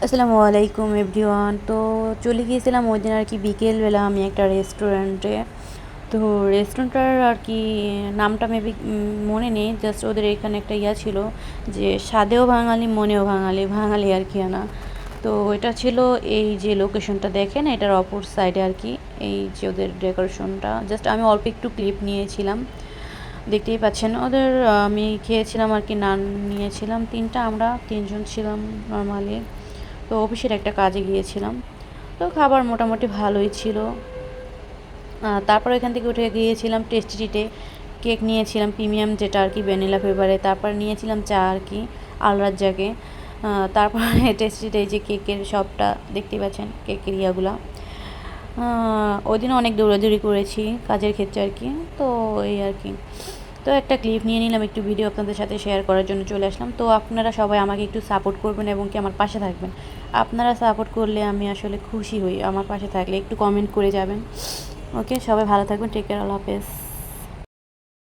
আসসালামু আলাইকুম এভরিওয়ান। তো চলে গিয়েছিলাম ওই দিন আর কি বিকেলবেলা আমি একটা রেস্টুরেন্টে। তো রেস্টুরেন্টটার আর কি নামটা মেবি মনে নেই, জাস্ট ওদের এখানে একটা ইয়া ছিল যে স্বাদেও বাঙালি মনেও বাঙালি, বাঙালি আর কি না। তো এটা ছিল এই যে লোকেশনটা দেখেন এটার অপর সাইডে আর কি, এই যে ওদের ডেকোরেশনটা, জাস্ট আমি অল্প একটু ক্লিপ নিয়েছিলাম। দেখতেই পাচ্ছেন ওদের আমি খেয়েছিলাম আর কি, নান নিয়েছিলাম তিনটা, আমরা তিনজন ছিলাম নর্মালি। তো অফিসের একটা কাজে গিয়েছিলাম। তো খাবার মোটামুটি ভালোই ছিল। তারপর এখান থেকে উঠে গিয়েছিলাম টেস্টি ট্রিটে, কেক নিয়েছিলাম প্রিমিয়াম যেটা আর কি ভ্যানিলা ফ্লেভারে, তারপর নিয়েছিলাম চা আর কি আল রাজ্জাকে। তারপরে টেস্টি ট্রিটে এই যে কেকের শপটা দেখতেই পাচ্ছেন, কেকের ইয়াগুলা। ওই দিনও অনেক দৌড়াদৌড়ি করেছি কাজের ক্ষেত্রে আর কি। তো এই আর কি, তো একটা ক্লিপ নিয়ে নিলাম, একটু ভিডিও আপনাদের সাথে শেয়ার করার জন্য চলে আসলাম। তো আপনারা সবাই আমাকে একটু সাপোর্ট করবেন এবং কি আমার পাশে থাকবেন। আপনারা সাপোর্ট করলে আমি আসলে খুশি হই, আমার পাশে থাকলে একটু কমেন্ট করে যাবেন। ওকে, সবাই ভালো থাকবেন, টেক কেয়ার, আল্লাহ হাফেজ।